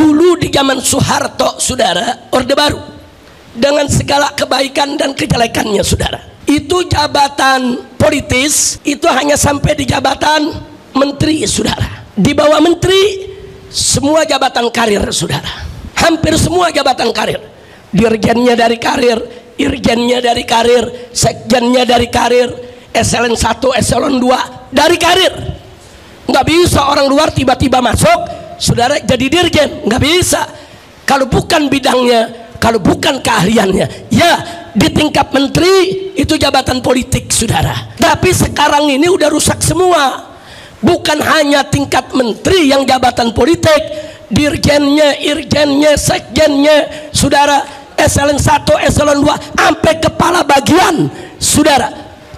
Dulu di zaman Soeharto, saudara, Orde Baru, dengan segala kebaikan dan kejelekannya, saudara, itu jabatan politis itu hanya sampai di jabatan menteri, saudara. Di bawah menteri semua jabatan karir, saudara. Hampir semua jabatan karir. Dirjennya dari karir, irjennya dari karir, sekjennya dari karir, eselon 1, eselon 2 dari karir. Nggak bisa orang luar tiba-tiba masuk, saudara, jadi dirjen. Nggak bisa kalau bukan bidangnya, kalau bukan keahliannya. Ya, di tingkat menteri itu jabatan politik, saudara. Tapi sekarang ini udah rusak semua. Bukan hanya tingkat menteri yang jabatan politik, dirjennya, irjennya, sekjennya, saudara, eselon 1, eselon 2, sampai kepala bagian, saudara,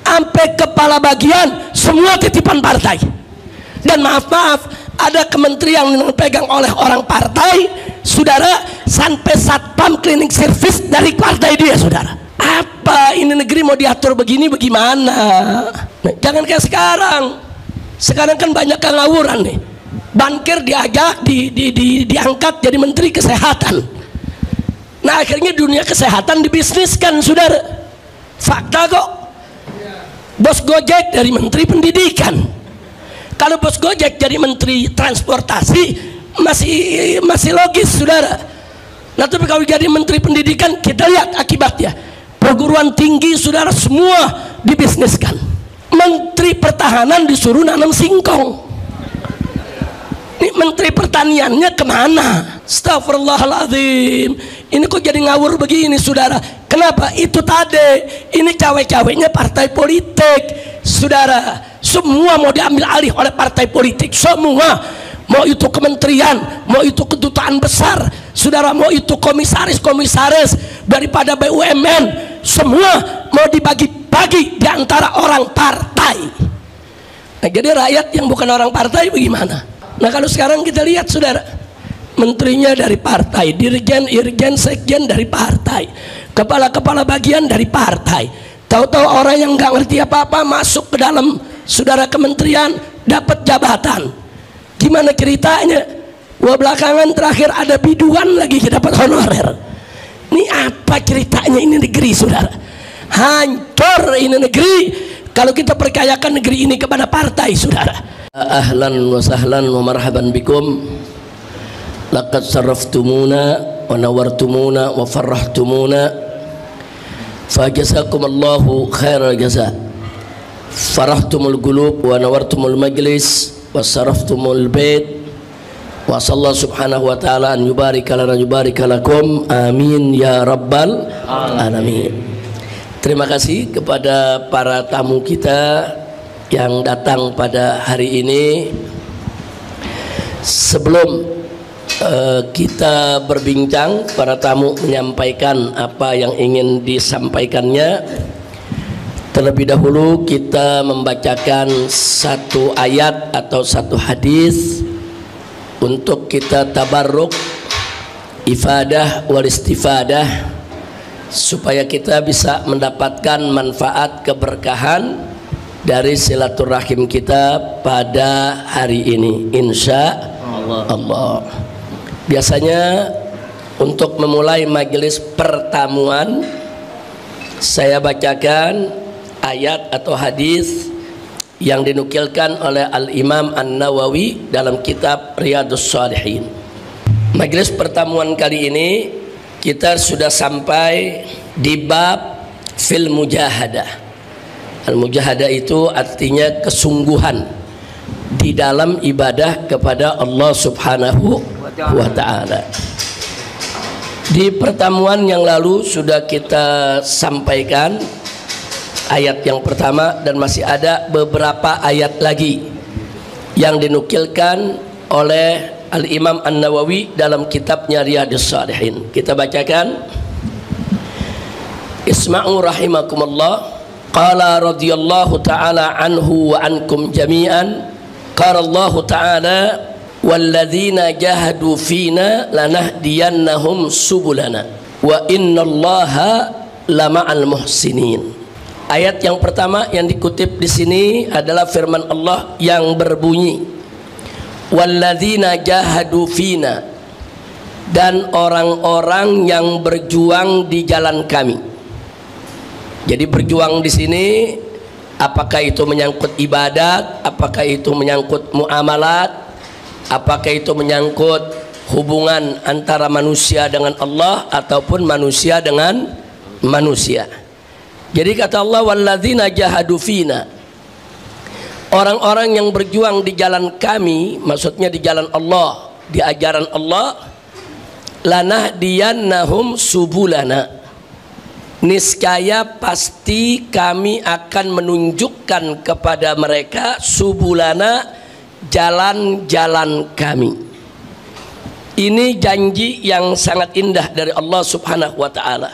sampai kepala bagian semua titipan partai. Dan maaf-maaf, ada kementerian yang dipegang oleh orang partai, saudara, sampai satpam cleaning service dari partai dia, saudara. Apa ini negeri mau diatur begini bagaimana? Nah, jangan kayak sekarang. Sekarang kan banyak ngawuran nih. Bankir diajak diangkat jadi menteri kesehatan. Nah, akhirnya dunia kesehatan dibisniskan, saudara. Fakta kok. Bos Gojek dari menteri pendidikan. Kalau bos Gojek jadi menteri transportasi masih logis, saudara. Nah, tapi kalau jadi menteri pendidikan, kita lihat akibatnya. Perguruan tinggi, saudara, semua dibisniskan. Menteri pertahanan disuruh nanam singkong. Ini menteri pertaniannya kemana? Astagfirullahaladzim. Ini kok jadi ngawur begini, saudara? Kenapa? Itu tadi, ini cawe-cawenya partai politik, saudara. Semua mau diambil alih oleh partai politik, semua. Mau itu kementerian, mau itu kedutaan besar, saudara, mau itu komisaris daripada BUMN, semua mau dibagi-bagi di antara orang partai. Nah, jadi rakyat yang bukan orang partai bagaimana? Nah, kalau sekarang kita lihat, saudara, menterinya dari partai, dirjen, irjen, sekjen dari partai, kepala-kepala bagian dari partai. Tahu-tahu orang yang nggak ngerti apa-apa masuk ke dalam, saudara, kementerian, dapat jabatan. Gimana ceritanya? Wah, belakangan terakhir ada biduan lagi dapat honorer. Ini apa ceritanya ini negeri, saudara? Hancur ini negeri kalau kita percayakan negeri ini kepada partai, saudara. Ahlan wa sahlan wa marhaban bikum. Laqad sarraftumuna wa nawartumuna wa farrahtumuna. Fajazakumullahu khairal jaza. Farahtumul qulub wa nawartumul majlis wa sarraftumul bait. Wa sallallahu subhanahu wa ta'ala an yubarika lana yubarika lakum. Amin ya rabbal alamin. Terima kasih kepada para tamu kita yang datang pada hari ini. Sebelum kita berbincang, para tamu menyampaikan apa yang ingin disampaikannya, terlebih dahulu kita membacakan satu ayat atau satu hadis untuk kita tabarruk, ifadah wal istifadah, supaya kita bisa mendapatkan manfaat keberkahan dari silaturahim kita pada hari ini, insya Allah. Biasanya untuk memulai majelis pertemuan, saya bacakan ayat atau hadis yang dinukilkan oleh Al-Imam An-Nawawi dalam kitab Riyadhus Shalihin. Majelis pertemuan kali ini kita sudah sampai di bab fil mujahadah. Al-mujahadah itu artinya kesungguhan di dalam ibadah kepada Allah Subhanahu wa ta'ala. Di pertemuan yang lalu sudah kita sampaikan ayat yang pertama, dan masih ada beberapa ayat lagi yang dinukilkan oleh Al-Imam An-Nawawi dalam kitabnya Riyadhus Shalihin. Kita bacakan. Isma'u rahimakumullah. Qala radhiyallahu ta'ala anhu wa ankum jami'an. Qala Allah ta'ala walladzina jahadu fina lanahdiyannahum subulana wa innallaha lama'al muhsinin. Ayat yang pertama yang dikutip di sini adalah firman Allah yang berbunyi, walladzina jahadu fina, dan orang-orang yang berjuang di jalan kami. Jadi berjuang di sini apakah itu menyangkut ibadat, apakah itu menyangkut muamalat, apakah itu menyangkut hubungan antara manusia dengan Allah ataupun manusia dengan manusia. Jadi kata Allah, walladzina jahadu fina, orang-orang yang berjuang di jalan kami, maksudnya di jalan Allah, di ajaran Allah, lanahdiyannahum subulana, niscaya pasti kami akan menunjukkan kepada mereka subulana, jalan-jalan kami. Ini janji yang sangat indah dari Allah Subhanahu wa ta'ala.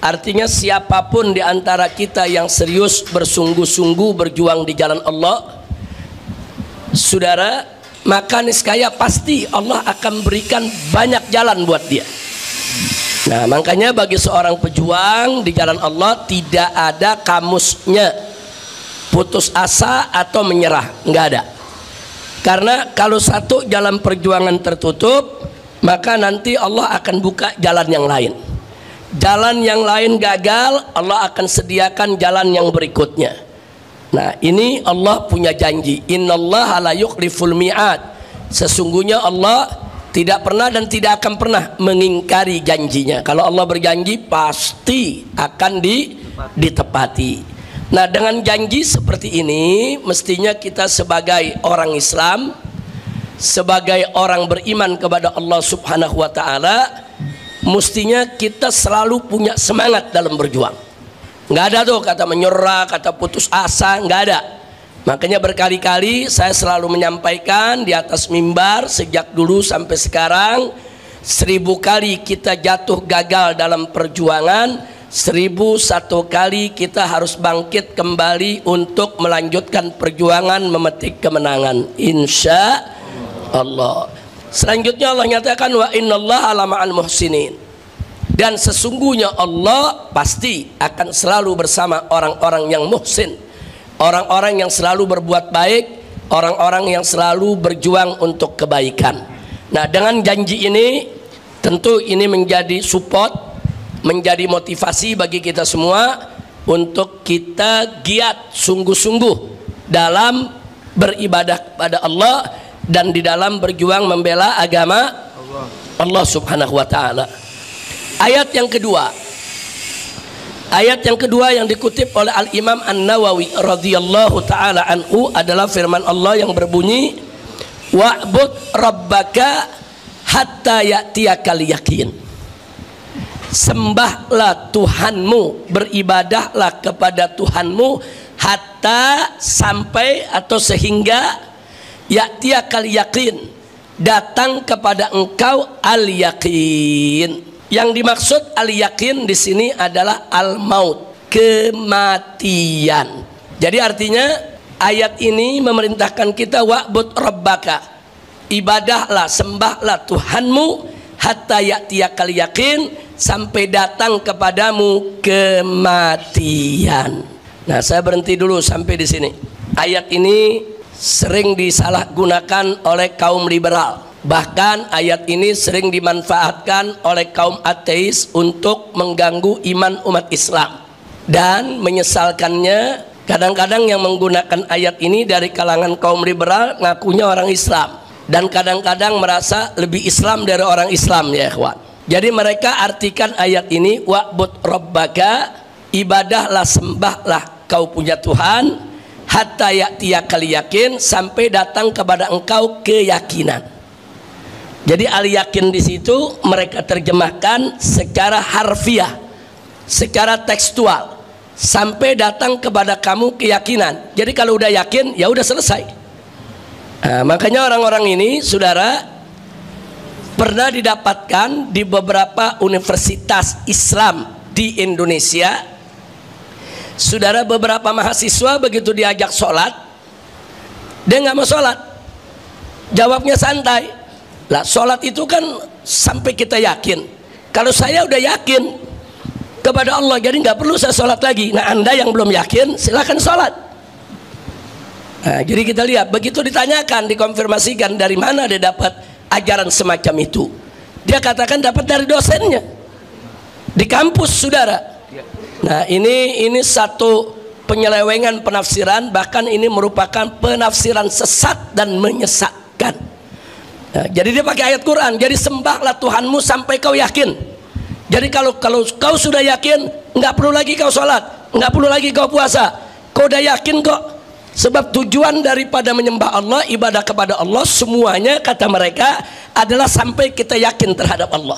Artinya siapapun di antara kita yang serius bersungguh-sungguh berjuang di jalan Allah, saudara, maka niscaya pasti Allah akan berikan banyak jalan buat dia. Nah, makanya bagi seorang pejuang di jalan Allah tidak ada kamusnya putus asa atau menyerah, nggak ada. Karena kalau satu jalan perjuangan tertutup, maka nanti Allah akan buka jalan yang lain. Jalan yang lain gagal, Allah akan sediakan jalan yang berikutnya. Nah, ini Allah punya janji. Innallaha la yukhliful mi'ad. Sesungguhnya Allah tidak pernah dan tidak akan pernah mengingkari janjinya. Kalau Allah berjanji pasti akan ditepati. Nah, dengan janji seperti ini mestinya kita sebagai orang Islam, sebagai orang beriman kepada Allah Subhanahu wa ta'ala, mestinya kita selalu punya semangat dalam berjuang. Nggak ada tuh kata menyerah, kata putus asa, nggak ada. Makanya berkali-kali saya selalu menyampaikan di atas mimbar sejak dulu sampai sekarang, 1000 kali kita jatuh gagal dalam perjuangan, 1001 kali kita harus bangkit kembali untuk melanjutkan perjuangan memetik kemenangan, insya Allah. Selanjutnya Allah nyatakan wa innallaha ala ma'al muhsinin, dan sesungguhnya Allah pasti akan selalu bersama orang-orang yang muhsin, orang-orang yang selalu berbuat baik, orang-orang yang selalu berjuang untuk kebaikan. Nah, dengan janji ini tentu ini menjadi support, menjadi motivasi bagi kita semua untuk kita giat sungguh-sungguh dalam beribadah kepada Allah dan di dalam berjuang membela agama Allah Subhanahu wa ta'ala. Ayat yang kedua yang dikutip oleh Al-Imam An-Nawawi radhiyallahu ta'ala anhu adalah firman Allah yang berbunyi, wa'bud rabbaka hatta ya'tiyakal yakin. Sembahlah Tuhanmu, beribadahlah kepada Tuhanmu hatta, sampai atau sehingga, ya'tiyakal yakin, datang kepada engkau al-yakin. Yang dimaksud al-yakin di sini adalah al-maut, kematian. Jadi artinya ayat ini memerintahkan kita wa'bud rabbaka, ibadahlah, sembahlah Tuhanmu hatta ya'tiyakal yakin, sampai datang kepadamu kematian. Nah, saya berhenti dulu sampai di sini. Ayat ini sering disalahgunakan oleh kaum liberal. Bahkan ayat ini sering dimanfaatkan oleh kaum ateis untuk mengganggu iman umat Islam. Dan menyesalkannya, kadang-kadang yang menggunakan ayat ini dari kalangan kaum liberal ngakunya orang Islam, dan kadang-kadang merasa lebih Islam dari orang Islam, ya ikhwan. Jadi mereka artikan ayat ini wa'bud rabbaka, ibadahlah, sembahlah kau punya Tuhan, hatta ya'tiyakal yakin, sampai datang kepada engkau keyakinan. Jadi al-yakin di situ mereka terjemahkan secara harfiah, secara tekstual, sampai datang kepada kamu keyakinan. Jadi kalau udah yakin ya udah selesai. Nah, makanya orang-orang ini, saudara, pernah didapatkan di beberapa universitas Islam di Indonesia. Saudara, beberapa mahasiswa begitu diajak sholat, dia nggak mau sholat. Jawabnya santai. Lah, sholat itu kan sampai kita yakin. Kalau saya udah yakin kepada Allah, jadi nggak perlu saya sholat lagi. Nah, Anda yang belum yakin silakan sholat. Nah, jadi kita lihat, begitu ditanyakan, dikonfirmasikan dari mana dia dapat ajaran semacam itu. Dia katakan dapat dari dosennya di kampus, saudara. Nah, ini satu penyelewengan penafsiran, bahkan ini merupakan penafsiran sesat dan menyesatkan. Nah, jadi dia pakai ayat Quran, jadi sembahlah Tuhanmu sampai kau yakin. Jadi kalau kau sudah yakin, nggak perlu lagi kau sholat, nggak perlu lagi kau puasa, kau udah yakin kok. Sebab tujuan daripada menyembah Allah, ibadah kepada Allah, semuanya kata mereka adalah sampai kita yakin terhadap Allah.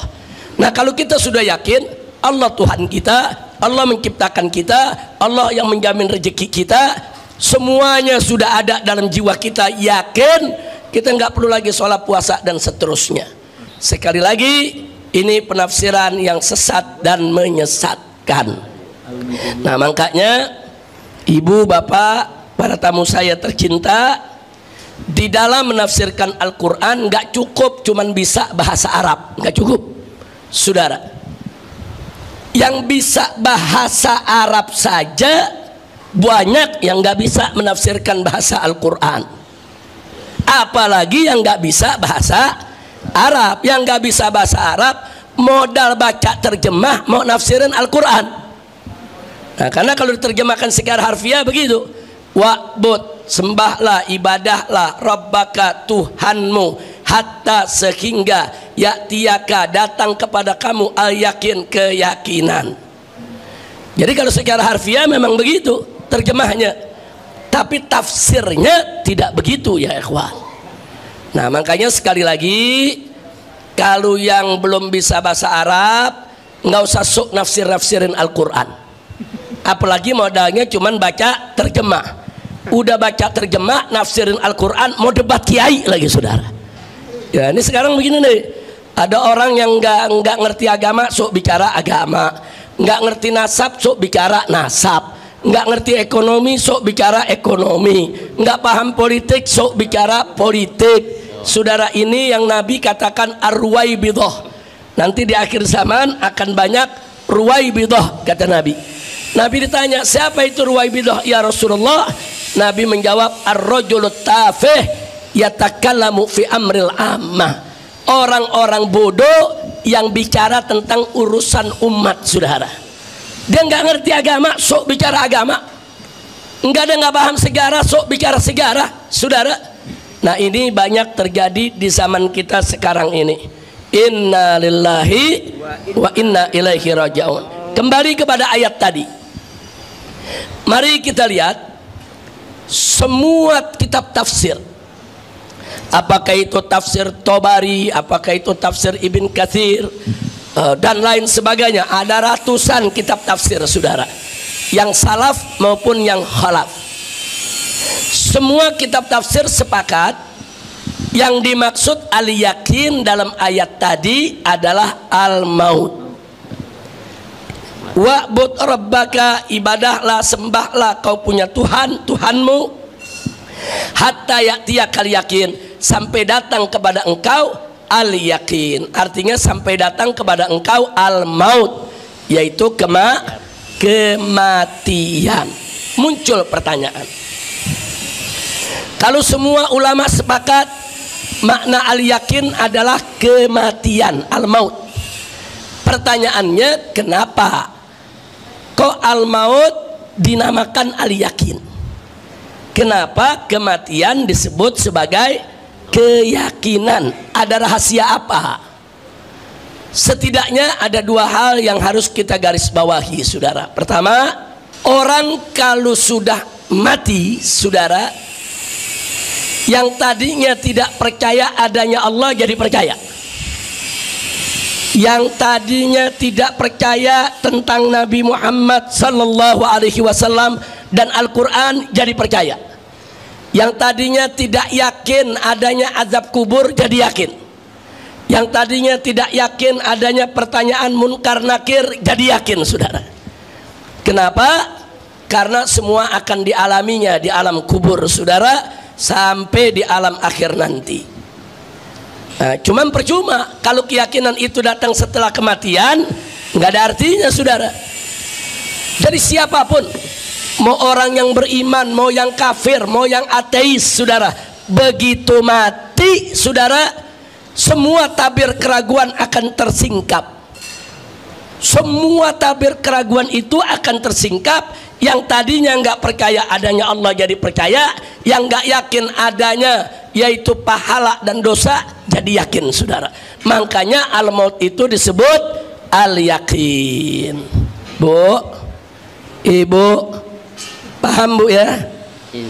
Nah, kalau kita sudah yakin Allah Tuhan kita, Allah menciptakan kita, Allah yang menjamin rezeki kita, semuanya sudah ada dalam jiwa kita, yakin, kita nggak perlu lagi sholat, puasa, dan seterusnya. Sekali lagi, ini penafsiran yang sesat dan menyesatkan. Nah, makanya ibu, bapak, para tamu saya tercinta, di dalam menafsirkan Al-Quran nggak cukup cuman bisa bahasa Arab, nggak cukup, saudara. Yang bisa bahasa Arab saja banyak yang nggak bisa menafsirkan bahasa Al-Quran, apalagi yang nggak bisa bahasa Arab. Yang nggak bisa bahasa Arab modal baca terjemah mau nafsirin Al-Quran. Nah, karena kalau diterjemahkan secara harfiah begitu, wa'bud, sembahlah, ibadahlah, rabbaka, Tuhanmu, hatta, sehingga, ya'tiyaka, datang kepada kamu, al-yakin, keyakinan. Jadi kalau secara harfiah memang begitu terjemahnya, tapi tafsirnya tidak begitu ya ikhwan. Nah, makanya sekali lagi, kalau yang belum bisa bahasa Arab nggak usah sok nafsirin Al-Quran, apalagi modalnya cuman baca terjemah. Udah baca terjemah, nafsirin Al-Quran, mau debat kiai lagi, saudara. Ya, ini sekarang begini nih, ada orang yang nggak ngerti agama sok bicara agama, nggak ngerti nasab sok bicara nasab, nggak ngerti ekonomi sok bicara ekonomi, nggak paham politik sok bicara politik. Saudara, ini yang Nabi katakan ar-ruwaibidah. Nanti di akhir zaman akan banyak ruwaibidah, kata Nabi. Nabi ditanya, siapa itu ruwaibidah ya Rasulullah? Nabi menjawab, ar-rajulut tafih yatakallamu fi amril ammah. Orang-orang bodoh yang bicara tentang urusan umat, saudara. Dia nggak ngerti agama sok bicara agama, nggak paham sejarah sok bicara sejarah, saudara. Nah, ini banyak terjadi di zaman kita sekarang ini. Inna lillahi wa inna ilaihi raji'un. Kembali kepada ayat tadi, mari kita lihat semua kitab tafsir, apakah itu tafsir Tobari, apakah itu tafsir Ibn Katsir, dan lain sebagainya. Ada ratusan kitab tafsir, saudara, yang salaf maupun yang khalaf. Semua kitab tafsir sepakat yang dimaksud al-yakin dalam ayat tadi adalah al-maut. Wa'bud rabbaka, ibadahlah, sembahlah kau punya Tuhan, Tuhanmu, hatta ya'tiyakal yakin, sampai datang kepada engkau al-yakin. Artinya sampai datang kepada engkau al-maut, yaitu kematian. Muncul pertanyaan, kalau semua ulama sepakat makna al-yakin adalah kematian, al-maut, pertanyaannya kenapa kok al-maut dinamakan al-yakin? Kenapa kematian disebut sebagai keyakinan? Ada rahasia apa? Setidaknya ada dua hal yang harus kita garis bawahi, saudara. Pertama, orang kalau sudah mati, saudara, yang tadinya tidak percaya adanya Allah jadi percaya. Yang tadinya tidak percaya tentang Nabi Muhammad sallallahu alaihi wasallam dan Al-Quran jadi percaya. Yang tadinya tidak yakin adanya azab kubur jadi yakin. Yang tadinya tidak yakin adanya pertanyaan munkar nakir jadi yakin, saudara. Kenapa? Karena semua akan dialaminya di alam kubur, saudara, sampai di alam akhir nanti. Nah, cuman percuma kalau keyakinan itu datang setelah kematian, nggak ada artinya, saudara. Jadi siapapun, mau orang yang beriman, mau yang kafir, mau yang ateis, saudara, begitu mati, saudara, semua tabir keraguan akan tersingkap. Semua tabir keraguan itu akan tersingkap. Yang tadinya nggak percaya adanya Allah jadi percaya, yang nggak yakin adanya yaitu pahala dan dosa jadi yakin, saudara. Makanya al-maut itu disebut al-yakin. Bu, ibu paham bu ya?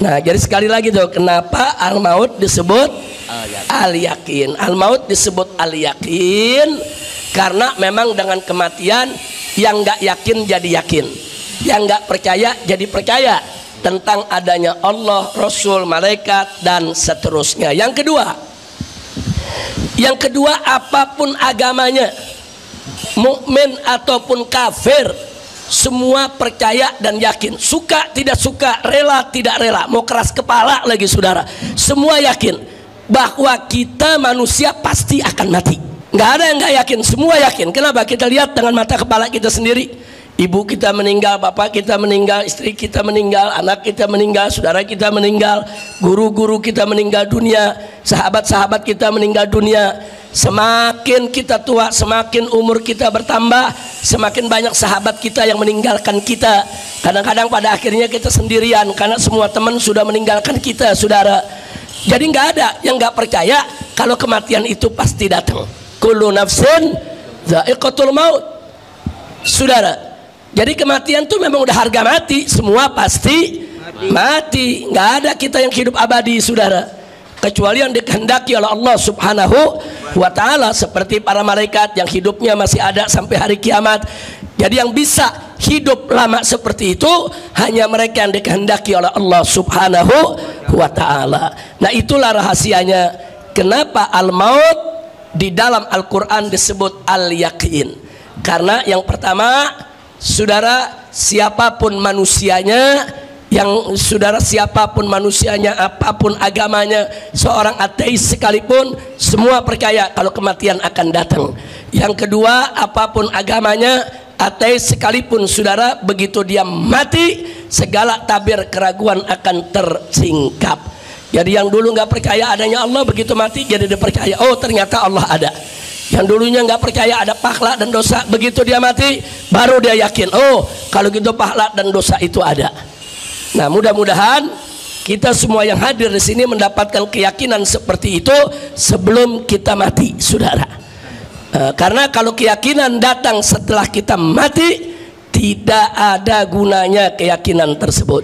Nah, jadi sekali lagi tuh, kenapa al-maut disebut al-yakin? Al-maut disebut al-yakin karena memang dengan kematian yang nggak yakin jadi yakin, yang nggak percaya jadi percaya tentang adanya Allah, Rasul, malaikat dan seterusnya. Yang kedua, apapun agamanya, mukmin ataupun kafir, semua percaya dan yakin, suka tidak suka, rela tidak rela, mau keras kepala lagi saudara, semua yakin bahwa kita manusia pasti akan mati. Nggak ada yang nggak yakin, semua yakin. Kenapa? Kita lihat dengan mata kepala kita sendiri. Ibu kita meninggal, bapak kita meninggal, istri kita meninggal, anak kita meninggal, saudara kita meninggal, guru-guru kita meninggal dunia, sahabat-sahabat kita meninggal dunia. Semakin kita tua, semakin umur kita bertambah, semakin banyak sahabat kita yang meninggalkan kita. Kadang-kadang pada akhirnya kita sendirian karena semua teman sudah meninggalkan kita, saudara. Jadi nggak ada yang nggak percaya kalau kematian itu pasti datang. Kullu nafsin dha'iqatul maut, saudara. Jadi kematian itu memang udah harga mati, semua pasti mati. Nggak ada kita yang hidup abadi, saudara, kecuali yang dikehendaki oleh Allah Subhanahu wa Ta'ala, seperti para malaikat yang hidupnya masih ada sampai hari kiamat. Jadi yang bisa hidup lama seperti itu hanya mereka yang dikehendaki oleh Allah Subhanahu wa Ta'ala. Nah, itulah rahasianya kenapa al-maut di dalam Al-Quran disebut al-yakin. Karena yang pertama, saudara, siapapun manusianya, apapun agamanya, seorang ateis sekalipun, semua percaya kalau kematian akan datang. Yang kedua, apapun agamanya, ateis sekalipun, saudara, begitu dia mati, segala tabir keraguan akan tersingkap. Jadi yang dulu nggak percaya adanya Allah, begitu mati jadi dia percaya, oh ternyata Allah ada. Yang dulunya nggak percaya ada pahala dan dosa, begitu dia mati baru dia yakin, oh kalau gitu pahala dan dosa itu ada. Nah, mudah-mudahan kita semua yang hadir di sini mendapatkan keyakinan seperti itu sebelum kita mati, saudara. Karena kalau keyakinan datang setelah kita mati, tidak ada gunanya keyakinan tersebut.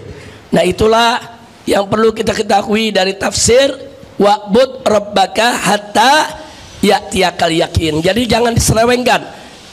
Nah, itulah yang perlu kita ketahui dari tafsir wa'bud rabbaka hatta ya'tiyakal yakin. Jadi jangan diselewengkan.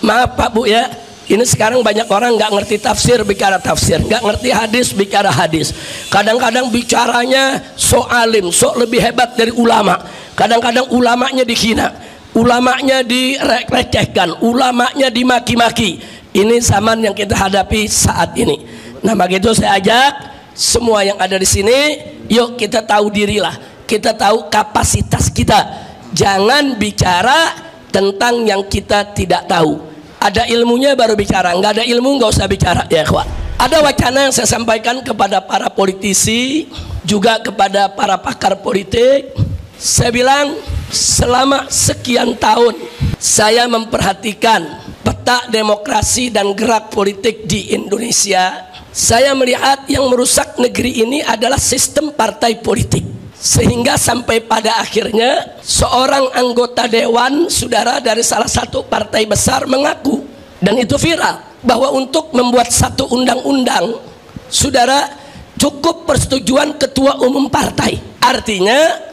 Maaf Pak Bu ya, ini sekarang banyak orang nggak ngerti tafsir bicara tafsir, nggak ngerti hadis bicara hadis. Kadang-kadang bicaranya sok alim, sok lebih hebat dari ulama. Kadang-kadang ulamanya dihina, ulamanya direcehkan, ulamanya dimaki-maki. Ini zaman yang kita hadapi saat ini. Nah, begitu saya ajak semua yang ada di sini, yuk kita tahu dirilah, kita tahu kapasitas kita. Jangan bicara tentang yang kita tidak tahu. Ada ilmunya baru bicara, nggak ada ilmu nggak usah bicara ya kawan. Ada wacana yang saya sampaikan kepada para politisi, juga kepada para pakar politik. Saya bilang selama sekian tahun saya memperhatikan peta demokrasi dan gerak politik di Indonesia. Saya melihat yang merusak negeri ini adalah sistem partai politik. Sehingga sampai pada akhirnya seorang anggota dewan, saudara, dari salah satu partai besar mengaku, dan itu viral, bahwa untuk membuat satu undang-undang, saudara, cukup persetujuan ketua umum partai. Artinya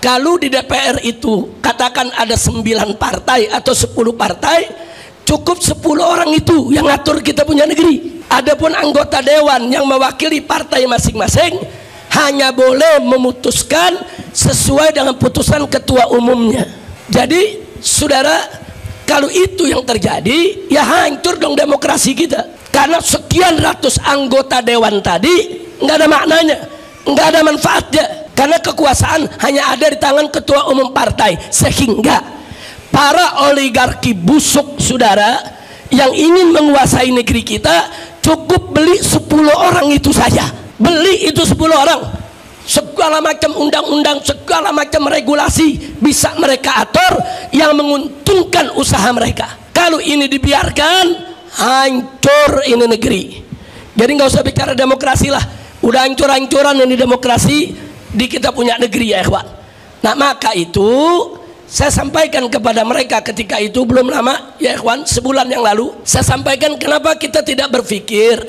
kalau di DPR itu katakan ada 9 partai atau 10 partai, cukup 10 orang itu yang ngatur kita punya negeri. Adapun anggota dewan yang mewakili partai masing-masing hanya boleh memutuskan sesuai dengan putusan ketua umumnya. Jadi saudara, kalau itu yang terjadi, ya hancur dong demokrasi kita. Karena sekian ratus anggota dewan tadi nggak ada maknanya, nggak ada manfaatnya. Karena kekuasaan hanya ada di tangan ketua umum partai. Sehingga para oligarki busuk, saudara, yang ingin menguasai negeri kita, cukup beli 10 orang itu saja. Beli itu 10 orang, segala macam undang-undang, segala macam regulasi bisa mereka atur yang menguntungkan usaha mereka. Kalau ini dibiarkan, hancur ini negeri. Jadi nggak usah bicara demokrasi lah, udah hancur-hancuran ini demokrasi di kita punya negeri ya ikhwan. Nah maka itu saya sampaikan kepada mereka ketika itu, belum lama ya ikhwan, sebulan yang lalu saya sampaikan kenapa kita tidak berpikir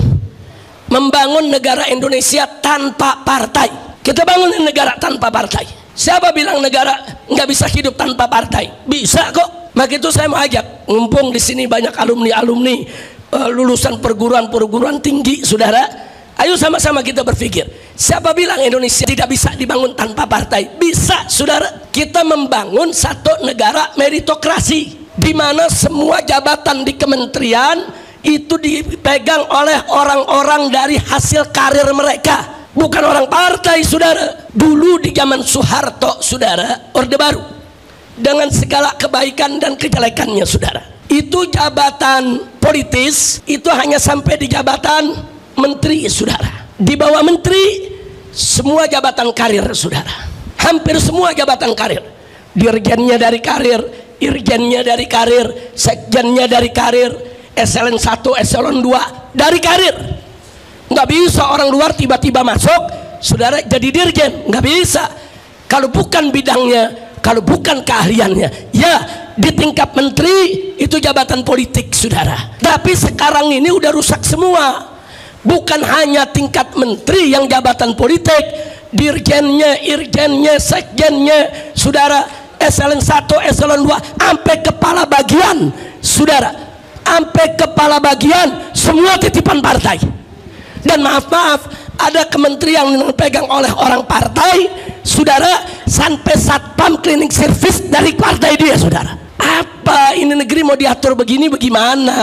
membangun negara Indonesia tanpa partai. Kita bangun negara tanpa partai. Siapa bilang negara nggak bisa hidup tanpa partai? Bisa kok. Maka itu saya mau ajak, mumpung di sini banyak alumni-alumni lulusan perguruan tinggi, saudara. Ayo sama-sama kita berpikir. Siapa bilang Indonesia tidak bisa dibangun tanpa partai? Bisa, saudara. Kita membangun satu negara meritokrasi, di mana semua jabatan di kementerian itu dipegang oleh orang-orang dari hasil karir mereka, bukan orang partai, saudara. Dulu di zaman Soeharto, saudara, Orde Baru, dengan segala kebaikan dan kejelekannya, saudara, itu jabatan politis itu hanya sampai di jabatan menteri, saudara. Di bawah menteri semua jabatan karir, saudara. Hampir semua jabatan karir. Dirjennya dari karir, irjennya dari karir, sekjennya dari karir, eselon 1, eselon 2 dari karir. Nggak bisa orang luar tiba-tiba masuk, saudara, jadi dirjen. Nggak bisa kalau bukan bidangnya, kalau bukan keahliannya. Ya, di tingkat menteri itu jabatan politik, saudara. Tapi sekarang ini udah rusak semua. Bukan hanya tingkat menteri yang jabatan politik, dirjennya, irjennya, sekjennya, saudara, eselon 1, eselon 2, sampai kepala bagian, saudara, sampai kepala bagian semua titipan partai. Dan maaf-maaf, ada kementerian yang dipegang oleh orang partai, saudara, sampai satpam cleaning service dari partai dia, saudara. Apa ini negeri mau diatur begini bagaimana?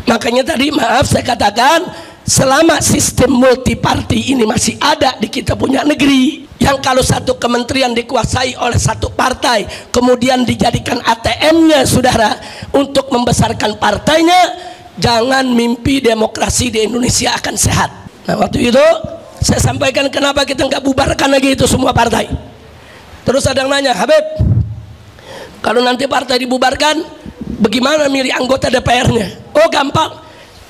Makanya tadi maaf saya katakan, selama sistem multiparti ini masih ada di kita punya negeri, yang kalau satu kementerian dikuasai oleh satu partai, kemudian dijadikan ATM-nya, saudara, untuk membesarkan partainya, jangan mimpi demokrasi di Indonesia akan sehat. Nah waktu itu saya sampaikan kenapa kita nggak bubarkan lagi itu semua partai. Terus ada yang nanya, Habib, kalau nanti partai dibubarkan, bagaimana milih anggota DPR-nya? Oh gampang,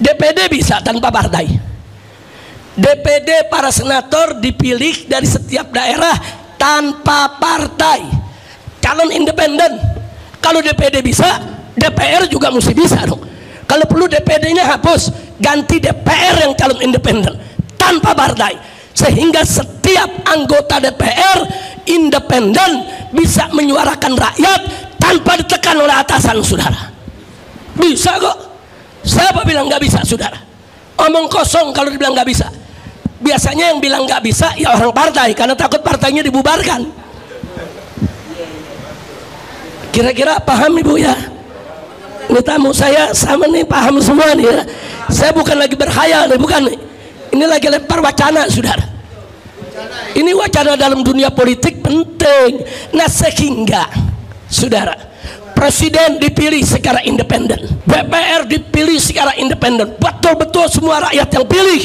DPD bisa tanpa partai. DPD para senator dipilih dari setiap daerah tanpa partai, calon independen. Kalau DPD bisa, DPR juga mesti bisa dong. Kalau perlu DPD-nya hapus, ganti DPR yang calon independen tanpa partai, sehingga setiap anggota DPR independen bisa menyuarakan rakyat tanpa ditekan oleh atasan, saudara. Bisa kok. Siapa bilang nggak bisa, saudara? Omong kosong kalau dibilang nggak bisa. Biasanya yang bilang nggak bisa ya orang partai, karena takut partainya dibubarkan. Kira-kira paham ibu ya? Ini tamu saya sama nih, paham semua nih ya. Saya bukan lagi berkhayal nih, bukan nih. Ini lagi lempar wacana, saudara. Ini wacana dalam dunia politik penting. Nah sehingga, saudara, presiden dipilih secara independen, DPR dipilih secara independen, betul-betul semua rakyat yang pilih.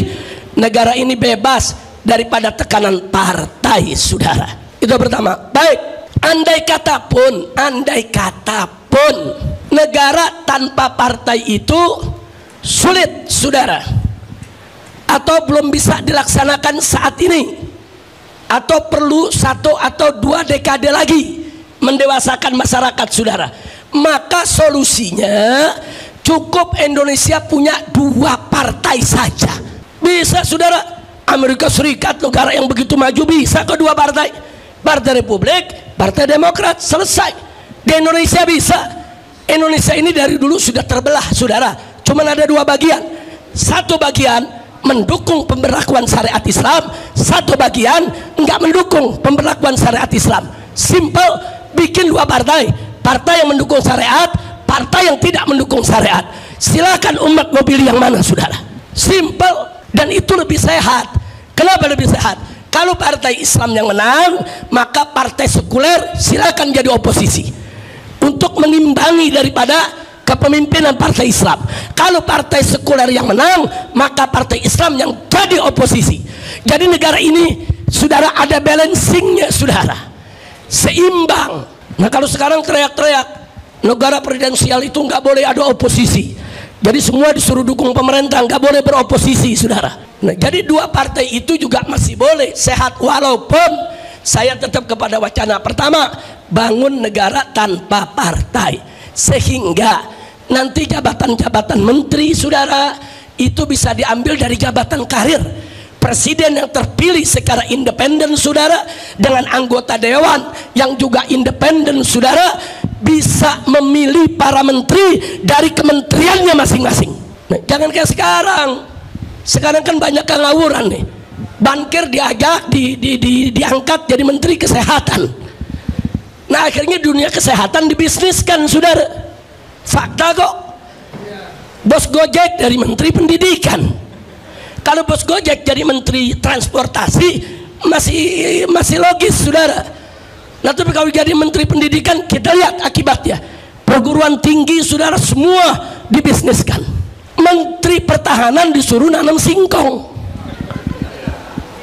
Negara ini bebas daripada tekanan partai, saudara. Itu pertama. Baik, andai kata pun negara tanpa partai itu sulit, saudara, atau belum bisa dilaksanakan saat ini, atau perlu 1 atau 2 dekade lagi mendewasakan masyarakat, saudara, maka solusinya cukup Indonesia punya 2 partai saja. Bisa, saudara. Amerika Serikat, negara yang begitu maju, bisa ke 2 partai, Partai Republik, Partai Demokrat, selesai. Di Indonesia bisa. Indonesia ini dari dulu sudah terbelah, saudara. Cuman ada 2 bagian. Satu bagian mendukung pemberlakuan syariat Islam, satu bagian enggak mendukung pemberlakuan syariat Islam. Simple, bikin 2 partai, partai yang mendukung syariat, partai yang tidak mendukung syariat. Silakan umat mau pilih yang mana, saudara. Simple, dan itu lebih sehat. Kenapa lebih sehat? Kalau partai Islam yang menang, maka partai sekuler silakan jadi oposisi untuk mengimbangi daripada kepemimpinan partai Islam. Kalau partai sekuler yang menang, maka partai Islam yang jadi oposisi. Jadi negara ini saudara, ada balancingnya saudara, seimbang. Nah kalau sekarang teriak-teriak negara presidensial itu nggak boleh ada oposisi, jadi semua disuruh dukung pemerintah, nggak boleh beroposisi saudara. Nah jadi dua partai itu juga masih boleh sehat, walaupun saya tetap kepada wacana pertama, bangun negara tanpa partai, sehingga nanti jabatan-jabatan menteri saudara itu bisa diambil dari jabatan karir. Presiden yang terpilih secara independen saudara, dengan anggota dewan yang juga independen saudara, bisa memilih para menteri dari kementeriannya masing-masing. Nah, jangan kayak sekarang kan banyak ngawuran nih, bankir diangkat jadi menteri kesehatan. Nah akhirnya dunia kesehatan dibisniskan saudara. Fakta kok. Bos Gojek dari menteri pendidikan. Kalau bos Gojek jadi menteri transportasi masih logis saudara. Nah tapi kalau jadi menteri pendidikan, kita lihat akibatnya, perguruan tinggi saudara semua dibisniskan. Menteri pertahanan disuruh nanam singkong.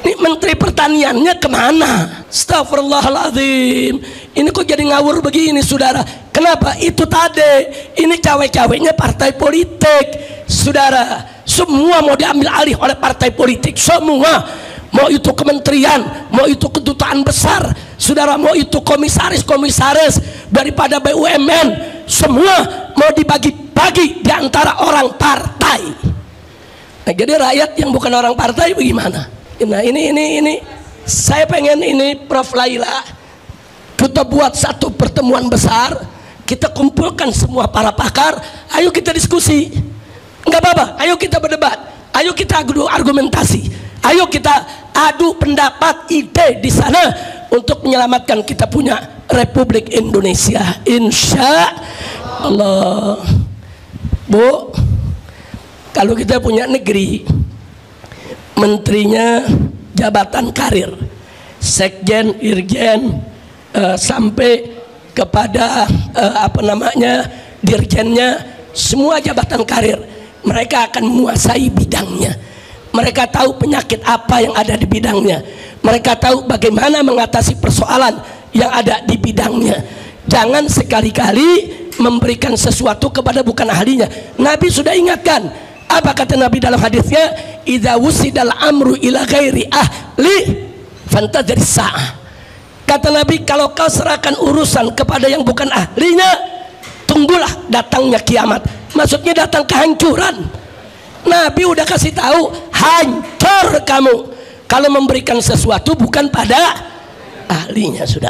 Ini menteri pertaniannya kemana? Astagfirullahaladzim. Ini kok jadi ngawur begini saudara. Kenapa? Itu tadi, ini cawe-cawenya partai politik saudara. Semua mau diambil alih oleh partai politik, semua. Mau itu kementerian, mau itu kedutaan besar saudara, mau itu komisaris daripada BUMN, semua mau dibagi-bagi di antara orang partai. Nah jadi rakyat yang bukan orang partai bagaimana? Nah ini saya pengen ini Prof Laila, kita buat satu pertemuan besar, kita kumpulkan semua para pakar, ayo kita diskusi, nggak apa-apa, ayo kita berdebat, ayo kita adu argumentasi, ayo kita adu pendapat, ide di sana untuk menyelamatkan kita punya Republik Indonesia, insya Allah. Bu, kalau kita punya negeri, menterinya jabatan karir, sekjen, irjen, sampai kepada dirjennya, semua jabatan karir, mereka akan menguasai bidangnya. Mereka tahu penyakit apa yang ada di bidangnya, mereka tahu bagaimana mengatasi persoalan yang ada di bidangnya. Jangan sekali-kali memberikan sesuatu kepada bukan ahlinya. Nabi sudah ingatkan, apa kata Nabi dalam hadisnya, idza wusidal amru ila ghairi ahli fantadhir sa'ah. Kata Nabi, kalau kau serahkan urusan kepada yang bukan ahlinya, tunggulah datangnya kiamat. Maksudnya datang kehancuran. Nabi udah kasih tahu, hancur kamu kalau memberikan sesuatu bukan pada ahlinya sudah.